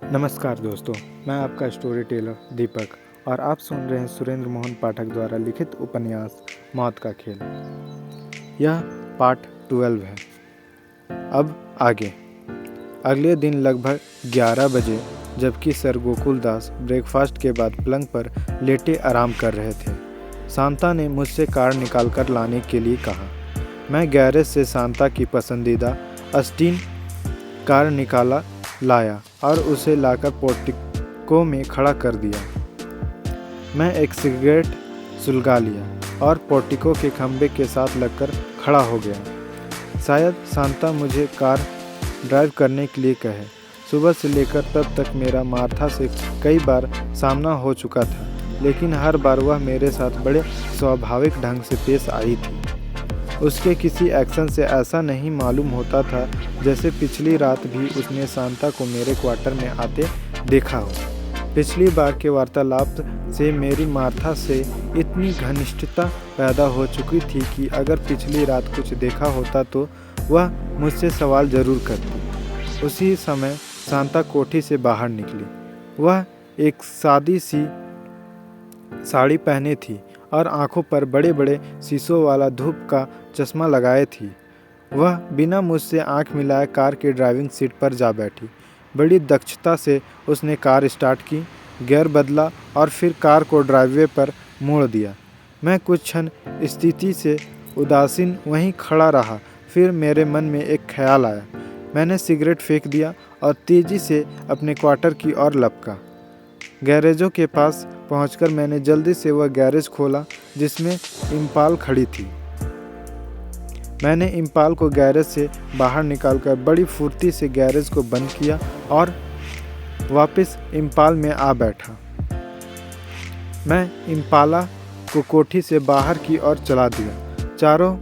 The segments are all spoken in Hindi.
नमस्कार दोस्तों, मैं आपका स्टोरी टेलर दीपक और आप सुन रहे हैं सुरेंद्र मोहन पाठक द्वारा लिखित उपन्यास मौत का खेल। यह पार्ट 12 है। अब आगे। अगले दिन लगभग 11 बजे, जबकि सर गोकुल दास ब्रेकफास्ट के बाद पलंग पर लेटे आराम कर रहे थे, शांता ने मुझसे कार निकालकर लाने के लिए कहा। मैं गैरेज से शांता की पसंदीदा अस्टीन कार लाया और उसे लाकर पोर्टिको में खड़ा कर दिया। मैं एक सिगरेट सुलगा लिया और पोर्टिको के खंभे के साथ लगकर खड़ा हो गया। शायद शांता मुझे कार ड्राइव करने के लिए कहे। सुबह से लेकर तब तक मेरा मार्था से कई बार सामना हो चुका था, लेकिन हर बार वह मेरे साथ बड़े स्वाभाविक ढंग से पेश आई थी। उसके किसी एक्शन से ऐसा नहीं मालूम होता था जैसे पिछली रात भी उसने शांता को मेरे क्वार्टर में आते देखा हो। पिछली बार के वार्तालाप से मेरी मार्था से इतनी घनिष्ठता पैदा हो चुकी थी कि अगर पिछली रात कुछ देखा होता तो वह मुझसे सवाल जरूर करती। उसी समय शांता कोठी से बाहर निकली। वह एक सादी सी साड़ी पहने थी और आंखों पर बड़े बड़े शीशों वाला धूप का चश्मा लगाए थी। वह बिना मुझसे आंख मिलाए कार की ड्राइविंग सीट पर जा बैठी। बड़ी दक्षता से उसने कार स्टार्ट की, गियर बदला और फिर कार को ड्राइववे पर मोड़ दिया। मैं कुछ क्षण स्थिति से उदासीन वहीं खड़ा रहा। फिर मेरे मन में एक ख्याल आया। मैंने सिगरेट फेंक दिया और तेजी से अपने क्वार्टर की ओर लपका। गैरेजों के पास पहुंचकर मैंने जल्दी से वह गैरेज खोला जिसमें इम्पाल खड़ी थी। मैंने इम्पाल को गैरेज से बाहर निकालकर बड़ी फुर्ती से गैरेज को बंद किया और वापस इम्पाल में आ बैठा। मैं इम्पाला को कोठी से बाहर की ओर चला दिया। चारों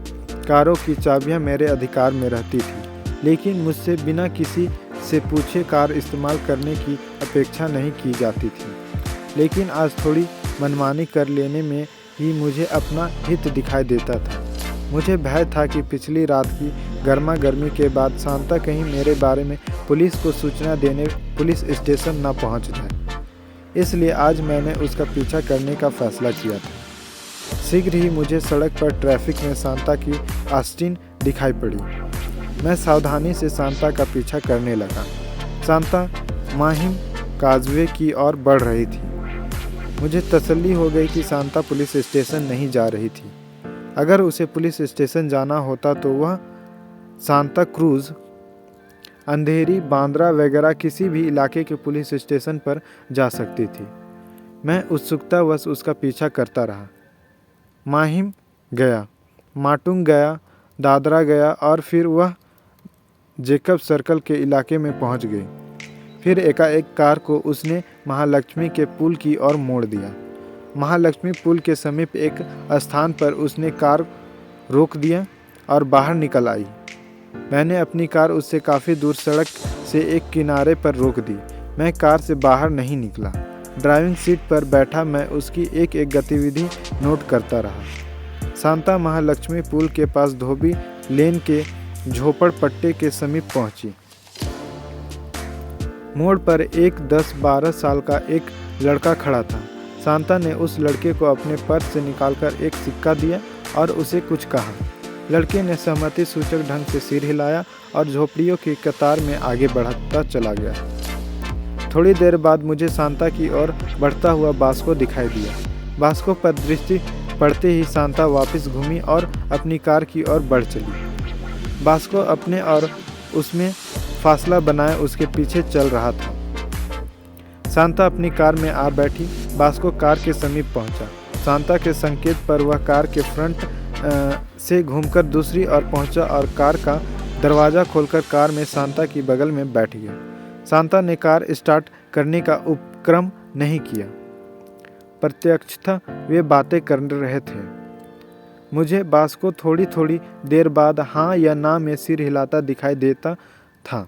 कारों की चाबियां मेरे अधिकार में रहती थी, लेकिन मुझसे बिना किसी से पूछे कार इस्तेमाल करने की अपेक्षा नहीं की जाती थी। लेकिन आज थोड़ी मनमानी कर लेने में ही मुझे अपना हित दिखाई देता था। मुझे भय था कि पिछली रात की गर्मा गर्मी के बाद शांता कहीं मेरे बारे में पुलिस को सूचना देने पुलिस स्टेशन न पहुंच जाए। इसलिए आज मैंने उसका पीछा करने का फैसला किया था। शीघ्र ही मुझे सड़क पर ट्रैफिक में शांता की आस्तीन दिखाई पड़ी। मैं सावधानी से शांता का पीछा करने लगा। शांता माहिम काजवे की ओर बढ़ रही थी। मुझे तसल्ली हो गई कि शांता पुलिस स्टेशन नहीं जा रही थी। अगर उसे पुलिस स्टेशन जाना होता तो वह सांता क्रूज, अंधेरी, बांद्रा वगैरह किसी भी इलाके के पुलिस स्टेशन पर जा सकती थी। मैं उत्सुकतावश उसका पीछा करता रहा। माहिम गया, माटुंग गया, दादरा गया और फिर वह जेकब सर्कल के इलाके में पहुंच गई। फिर एकाएक कार को उसने महालक्ष्मी के पुल की ओर मोड़ दिया। महालक्ष्मी पुल के समीप एक स्थान पर उसने कार रोक दिया और बाहर निकल आई। मैंने अपनी कार उससे काफ़ी दूर सड़क से एक किनारे पर रोक दी। मैं कार से बाहर नहीं निकला। ड्राइविंग सीट पर बैठा मैं उसकी एक एक गतिविधि नोट करता रहा। शांता महालक्ष्मी पुल के पास धोबी लेन के झोपड़पट्टे के समीप पहुंची। मोड़ पर एक 10-12 साल का एक लड़का खड़ा था। शांता ने उस लड़के को अपने पर्स से निकालकर एक सिक्का दिया और उसे कुछ कहा। लड़के ने सहमति सूचक ढंग से सिर हिलाया और झोपड़ियों की कतार में आगे बढ़ता चला गया। थोड़ी देर बाद मुझे शांता की ओर बढ़ता हुआ बास्को दिखाई दिया। बास्को पर दृष्टि पड़ते ही शांता वापस घूमी और अपनी कार की ओर बढ़ चली। बास्को अपने और उसमें फासला बनाए उसके पीछे चल रहा था। शांता अपनी कार में आ बैठी। बास्को कार के समीप पहुंचा। शांता के संकेत पर वह कार के फ्रंट से घूमकर दूसरी ओर पहुंचा और कार का दरवाज़ा खोलकर कार में शांता की बगल में बैठ गया। शांता ने कार स्टार्ट करने का उपक्रम नहीं किया। प्रत्यक्षतः वे बातें कर रहे थे। मुझे बास्को थोड़ी थोड़ी देर बाद हाँ या ना में सिर हिलाता दिखाई देता था।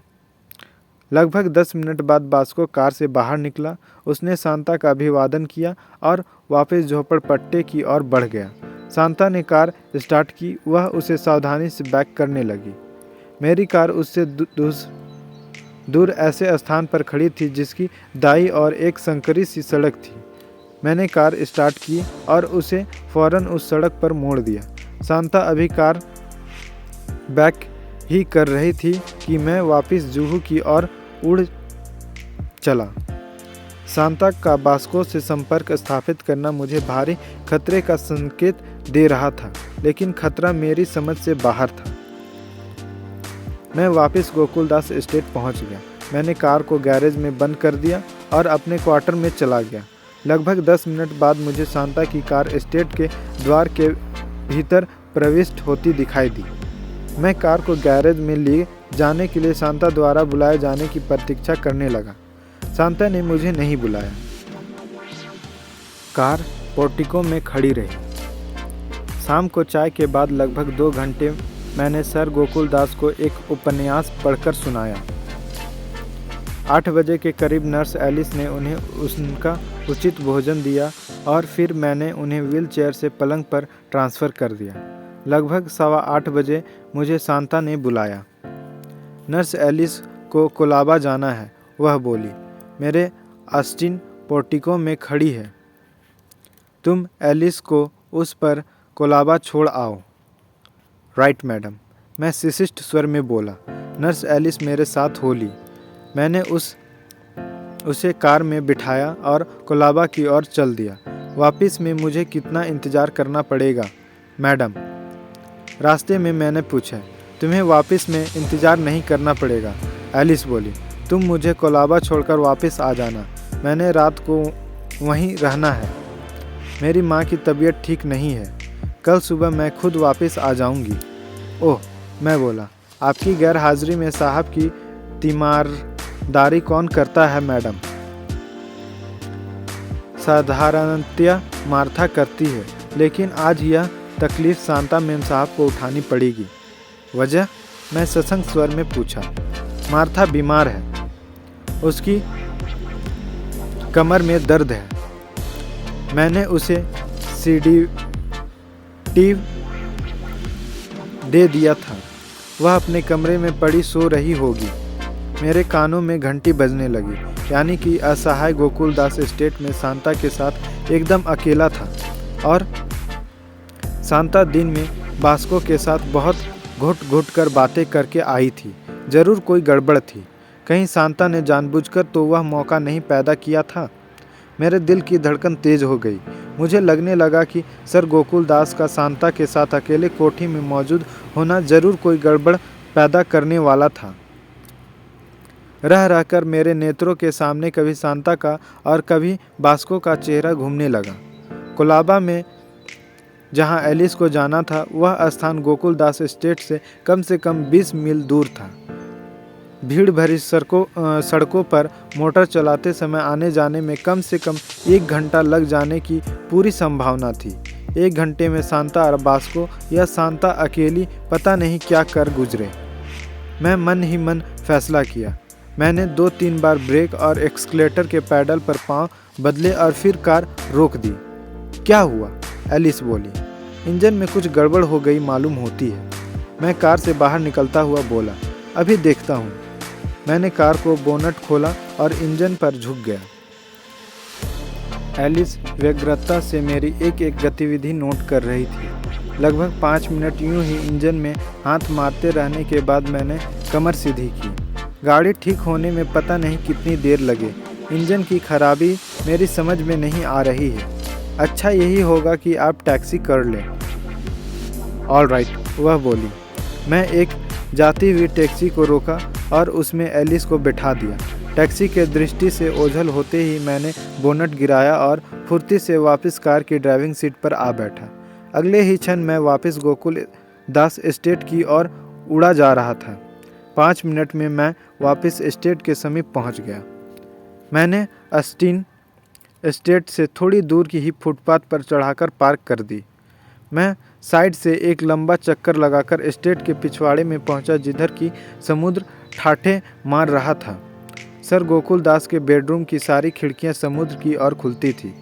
लगभग 10 मिनट बाद बास्को कार से बाहर निकला। उसने शांता का अभिवादन किया और वापस झोपड़पट्टे की ओर बढ़ गया। शांता ने कार स्टार्ट की। वह उसे सावधानी से बैक करने लगी। मेरी कार उससे दूर ऐसे स्थान पर खड़ी थी जिसकी दाईं ओर एक संकरी सी सड़क थी। मैंने कार स्टार्ट की और उसे फौरन उस सड़क पर मोड़ दिया। शांता अभी कार बैक ही कर रही थी कि मैं वापस जुहू की ओर उड़ चला। शांता का बास्को से संपर्क स्थापित करना मुझे भारी खतरे का संकेत दे रहा था, लेकिन खतरा मेरी समझ से बाहर था। मैं वापस गोकुलदास एस्टेट पहुंच गया। मैंने कार को गैरेज में बंद कर दिया और अपने क्वार्टर में चला गया। लगभग 10 मिनट बाद मुझे शांता की कार एस्टेट के द्वार के भीतर प्रविष्ट होती दिखाई दी। मैं कार को गैरेज में ले जाने के लिए शांता द्वारा बुलाए जाने की प्रतीक्षा करने लगा। शांता ने मुझे नहीं बुलाया। कार पोर्टिको में खड़ी रही। शाम को चाय के बाद लगभग 2 घंटे मैंने सर गोकुलदास को एक उपन्यास पढ़कर सुनाया। 8 बजे के करीब नर्स एलिस ने उन्हें उनका उचित भोजन दिया और फिर मैंने उन्हें व्हीलचेयर से पलंग पर ट्रांसफ़र कर दिया। लगभग 7:15 बजे मुझे शांता ने बुलाया। नर्स एलिस को कोलाबा जाना है, वह बोली। मेरे ऑस्टिन पोर्टिको में खड़ी है। तुम एलिस को उस पर कोलाबा छोड़ आओ। राइट मैडम, मैं शिशिष्ट स्वर में बोला। नर्स एलिस मेरे साथ हो ली। मैंने उसे कार में बिठाया और कोलाबा की ओर चल दिया। वापस में मुझे कितना इंतज़ार करना पड़ेगा मैडम? रास्ते में मैंने पूछा। तुम्हें वापस में इंतज़ार नहीं करना पड़ेगा, एलिस बोली। तुम मुझे कोलाबा छोड़कर वापस आ जाना। मैंने रात को वहीं रहना है। मेरी माँ की तबीयत ठीक नहीं है। कल सुबह मैं खुद वापस आ जाऊंगी। ओह, मैं बोला। आपकी गैर हाजिरी में साहब की तीमारदारी कौन करता है मैडम? साधारणतया मार्था करती है, लेकिन आज यह तकलीफ शांता मेम साहब को उठानी पड़ेगी। वजह? मैं सशंक स्वर में पूछा। मार्था बीमार है। उसकी कमर में दर्द है। मैंने उसे सेडेटिव दे दिया था। वह अपने कमरे में पड़ी सो रही होगी। मेरे कानों में घंटी बजने लगी, यानी कि असहाय गोकुलदास एस्टेट में शांता के साथ एकदम अकेला था। और शांता दिन में बास्को के साथ बहुत घुट घुट कर बातें करके आई थी। जरूर कोई गड़बड़ थी। कहीं शांता ने जानबूझकर तो वह मौका नहीं पैदा किया था। मेरे दिल की धड़कन तेज हो गई। मुझे लगने लगा कि सर गोकुलदास का शांता के साथ अकेले कोठी में मौजूद होना जरूर कोई गड़बड़ पैदा करने वाला था। रह रहकर मेरे नेत्रों के सामने कभी शांता का और कभी बास्को का चेहरा घूमने लगा। कोलाबा में जहां एलिस को जाना था, वह स्थान गोकुलदास एस्टेट से कम 20 मील दूर था। भीड़ भरी सड़कों पर मोटर चलाते समय आने जाने में कम से कम 1 घंटा लग जाने की पूरी संभावना थी। 1 घंटे में शांता और बास्को या शांता अकेली पता नहीं क्या कर गुजरे। मैं मन ही मन फैसला किया। मैंने 2-3 बार ब्रेक और एक्सीलरेटर के पैडल पर पांव बदले और फिर कार रोक दी। क्या हुआ? एलिस बोली। इंजन में कुछ गड़बड़ हो गई मालूम होती है। मैं कार से बाहर निकलता हुआ बोला। अभी देखता हूँ। मैंने कार को बोनट खोला और इंजन पर झुक गया। एलिस व्यग्रता से मेरी एक एक गतिविधि नोट कर रही थी। लगभग 5 मिनट यूं ही इंजन में हाथ मारते रहने के बाद मैंने कमर सीधी की। गाड़ी ठीक होने में पता नहीं कितनी देर लगे। इंजन की खराबी मेरी समझ में नहीं आ रही है। अच्छा यही होगा कि आप टैक्सी कर लें। ऑल राइट, वह बोली। मैं एक जाती हुई टैक्सी को रोका और उसमें एलिस को बैठा दिया। टैक्सी के दृष्टि से ओझल होते ही मैंने बोनट गिराया और फुर्ती से वापस कार की ड्राइविंग सीट पर आ बैठा। अगले ही क्षण मैं वापस गोकुलदास एस्टेट की ओर उड़ा जा रहा था। 5 मिनट में मैं वापस एस्टेट के समीप पहुंच गया। मैंने ऑस्टिन एस्टेट से थोड़ी दूर की ही फुटपाथ पर चढ़ाकर पार्क कर दी। मैं साइड से एक लंबा चक्कर लगाकर एस्टेट के पिछवाड़े में पहुंचा, जिधर की समुद्र ठाठे मार रहा था। सर गोकुलदास के बेडरूम की सारी खिड़कियां समुद्र की ओर खुलती थी।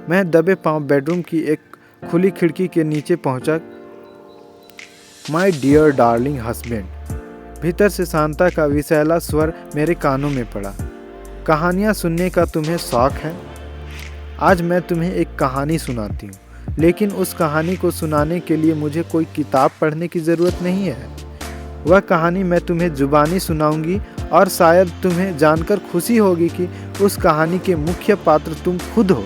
मैं दबे पांव बेडरूम की एक खुली खिड़की के नीचे पहुंचा। माय डियर डार्लिंग हस्बैंड, भीतर से शांता का विषैला स्वर मेरे कानों में पड़ा। कहानियाँ सुनने का तुम्हें शौक है? आज मैं तुम्हें एक कहानी सुनाती हूँ, लेकिन उस कहानी को सुनाने के लिए मुझे कोई किताब पढ़ने की ज़रूरत नहीं है। वह कहानी मैं तुम्हें जुबानी सुनाऊंगी और शायद तुम्हें जानकर खुशी होगी कि उस कहानी के मुख्य पात्र तुम खुद हो।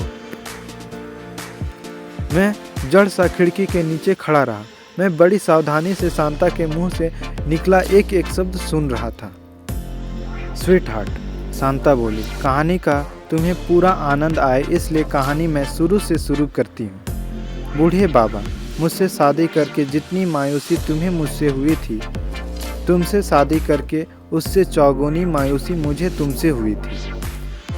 मैं जड़ सा खिड़की के नीचे खड़ा रहा। मैं बड़ी सावधानी से शांता के मुंह से निकला एक एक शब्द सुन रहा था। स्वीट हार्ट, शांता बोली, कहानी का तुम्हें पूरा आनंद आए इसलिए कहानी मैं शुरू से शुरू करती हूँ। बूढ़े बाबा, मुझसे शादी करके जितनी मायूसी तुम्हें मुझसे हुई थी, तुमसे शादी करके उससे चौगुनी मायूसी मुझे तुमसे हुई थी।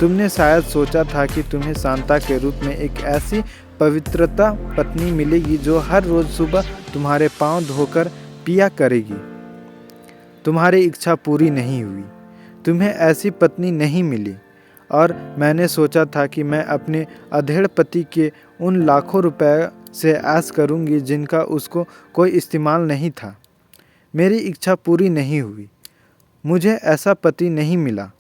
तुमने शायद सोचा था कि तुम्हें शांता के रूप में एक ऐसी पवित्रता पत्नी मिलेगी जो हर रोज़ सुबह तुम्हारे पांव धोकर पिया करेगी। तुम्हारी इच्छा पूरी नहीं हुई, तुम्हें ऐसी पत्नी नहीं मिली और मैंने सोचा था कि मैं अपने अधेड़ पति के उन लाखों रुपए से ऐश करूंगी जिनका उसको कोई इस्तेमाल नहीं था। मेरी इच्छा पूरी नहीं हुई, मुझे ऐसा पति नहीं मिला।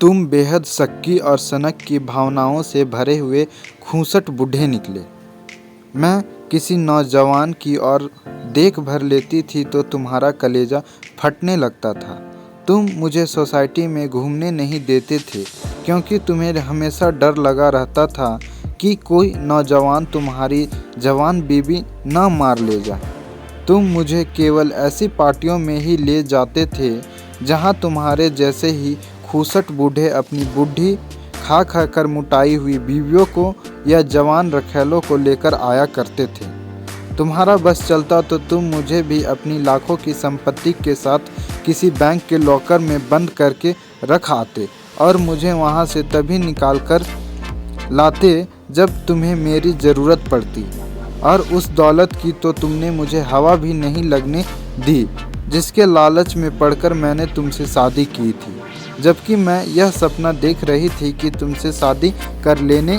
तुम बेहद शक्की और सनक की भावनाओं से भरे हुए खूंसट बूढ़े निकले। मैं किसी नौजवान की ओर देख भर लेती थी तो तुम्हारा कलेजा फटने लगता था। तुम मुझे सोसाइटी में घूमने नहीं देते थे क्योंकि तुम्हें हमेशा डर लगा रहता था कि कोई नौजवान तुम्हारी जवान बीवी न मार ले जाए। तुम मुझे केवल ऐसी पार्टियों में ही ले जाते थे जहां तुम्हारे जैसे ही खूसट बूढ़े अपनी बूढ़ी खा खा कर मुटाई हुई बीवियों को या जवान रखैलों को लेकर आया करते थे। तुम्हारा बस चलता तो तुम मुझे भी अपनी लाखों की संपत्ति के साथ किसी बैंक के लॉकर में बंद करके रख आते और मुझे वहां से तभी निकाल कर लाते जब तुम्हें मेरी ज़रूरत पड़ती। और उस दौलत की तो तुमने मुझे हवा भी नहीं लगने दी जिसके लालच में पड़कर मैंने तुमसे शादी की थी, जबकि मैं यह सपना देख रही थी कि तुमसे शादी कर लेने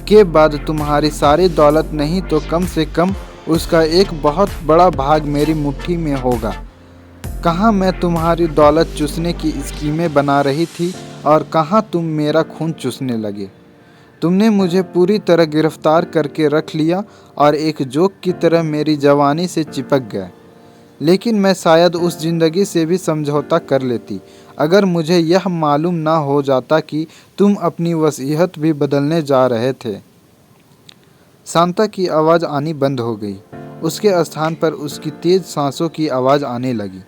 के बाद तुम्हारी सारी दौलत नहीं तो कम से कम उसका एक बहुत बड़ा भाग मेरी मुट्ठी में होगा। कहाँ मैं तुम्हारी दौलत चूसने की स्कीमें बना रही थी और कहाँ तुम मेरा खून चूसने लगे। तुमने मुझे पूरी तरह गिरफ्तार करके रख लिया और एक जोक की तरह मेरी जवानी से चिपक गए। लेकिन मैं शायद उस ज़िंदगी से भी समझौता कर लेती अगर मुझे यह मालूम ना हो जाता कि तुम अपनी वसीयत भी बदलने जा रहे थे। शांता की आवाज़ आनी बंद हो गई। उसके स्थान पर उसकी तेज़ सांसों की आवाज़ आने लगी।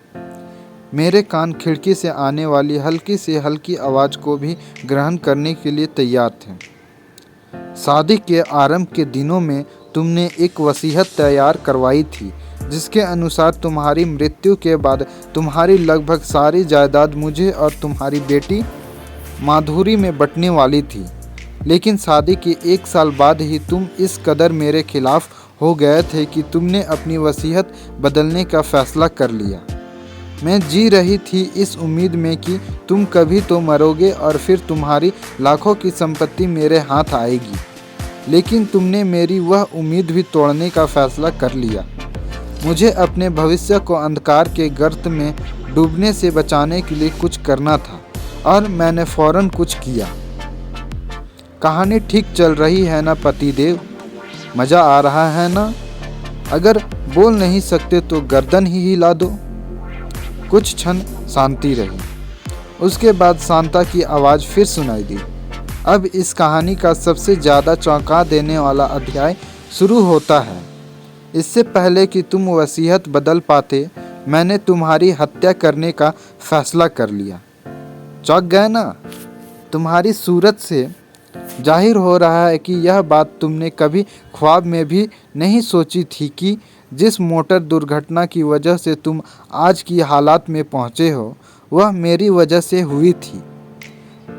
मेरे कान खिड़की से आने वाली हल्की से हल्की आवाज़ को भी ग्रहण करने के लिए तैयार थे। शादी के आरंभ के दिनों में तुमने एक वसीयत तैयार करवाई थी जिसके अनुसार तुम्हारी मृत्यु के बाद तुम्हारी लगभग सारी जायदाद मुझे और तुम्हारी बेटी माधुरी में बंटने वाली थी। लेकिन शादी के 1 साल बाद ही तुम इस कदर मेरे खिलाफ हो गए थे कि तुमने अपनी वसीयत बदलने का फैसला कर लिया। मैं जी रही थी इस उम्मीद में कि तुम कभी तो मरोगे और फिर तुम्हारी लाखों की संपत्ति मेरे हाथ आएगी। लेकिन तुमने मेरी वह उम्मीद भी तोड़ने का फैसला कर लिया। मुझे अपने भविष्य को अंधकार के गर्त में डूबने से बचाने के लिए कुछ करना था और मैंने फौरन कुछ किया। कहानी ठीक चल रही है ना पतिदेव? मज़ा आ रहा है ना? अगर बोल नहीं सकते तो गर्दन ही हिला दो। कुछ क्षण शांति रही। उसके बाद शांता की आवाज़ फिर सुनाई दी। अब इस कहानी का सबसे ज़्यादा चौंका देने वाला अध्याय शुरू होता है। इससे पहले कि तुम वसीयत बदल पाते, मैंने तुम्हारी हत्या करने का फैसला कर लिया। चौंक गए ना? तुम्हारी सूरत से जाहिर हो रहा है कि यह बात तुमने कभी ख्वाब में भी नहीं सोची थी कि जिस मोटर दुर्घटना की वजह से तुम आज की हालात में पहुँचे हो वह मेरी वजह से हुई थी।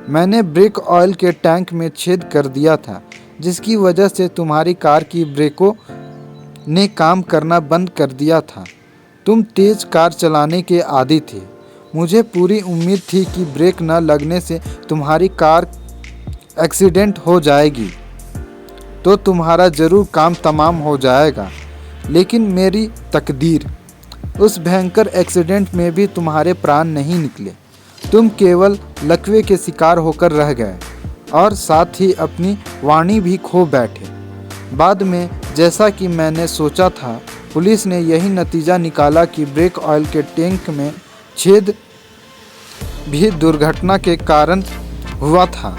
मैंने ब्रेक ऑयल के टैंक में छेद कर दिया था जिसकी वजह से तुम्हारी कार की ब्रेकों ने काम करना बंद कर दिया था। तुम तेज़ कार चलाने के आदी थे। मुझे पूरी उम्मीद थी कि ब्रेक न लगने से तुम्हारी कार एक्सीडेंट हो जाएगी तो तुम्हारा ज़रूर काम तमाम हो जाएगा। लेकिन मेरी तकदीर उस भयंकर एक्सीडेंट में भी तुम्हारे प्राण नहीं निकले। तुम केवल लकवे के शिकार होकर रह गए और साथ ही अपनी वाणी भी खो बैठे। बाद में जैसा कि मैंने सोचा था, पुलिस ने यही नतीजा निकाला कि ब्रेक ऑयल के टैंक में छेद भी दुर्घटना के कारण हुआ था।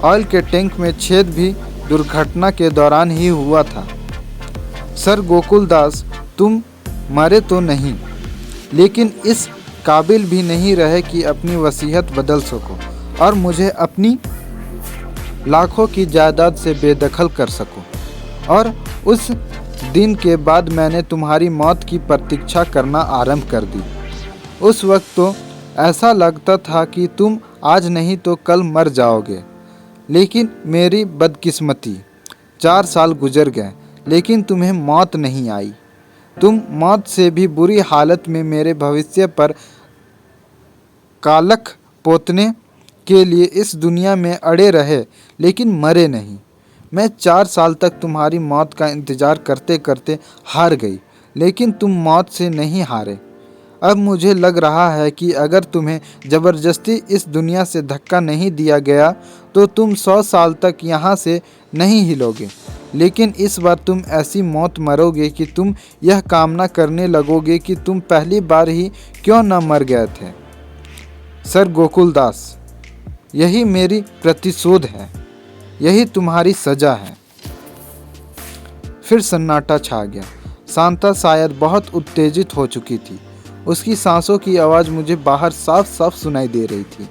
ऑयल के टैंक में छेद भी दुर्घटना के दौरान ही हुआ था। सर गोकुलदास, तुम मरे तो नहीं, लेकिन इस काबिल भी नहीं रहे कि अपनी वसीयत बदल सको और मुझे अपनी लाखों की जायदाद से बेदखल कर सको। और उस दिन के बाद मैंने तुम्हारी मौत की प्रतीक्षा करना आरंभ कर दी। उस वक्त तो ऐसा लगता था कि तुम आज नहीं तो कल मर जाओगे, लेकिन मेरी बदकिस्मती 4 साल गुजर गए, लेकिन तुम्हें मौत नहीं आई। तुम मौत से भी बुरी हालत में मेरे भविष्य पर कालख पोतने के लिए इस दुनिया में अड़े रहे, लेकिन मरे नहीं। मैं 4 साल तक तुम्हारी मौत का इंतज़ार करते करते हार गई, लेकिन तुम मौत से नहीं हारे। अब मुझे लग रहा है कि अगर तुम्हें ज़बरदस्ती इस दुनिया से धक्का नहीं दिया गया तो तुम 100 साल तक यहाँ से नहीं हिलोगे, लेकिन इस बार तुम ऐसी मौत मरोगे कि तुम यह कामना करने लगोगे कि तुम पहली बार ही क्यों न मर गए थे। सर गोकुलदास, यही मेरी प्रतिशोध है, यही तुम्हारी सज़ा है। फिर सन्नाटा छा गया। शांता शायद बहुत उत्तेजित हो चुकी थी। उसकी सांसों की आवाज़ मुझे बाहर साफ साफ सुनाई दे रही थी।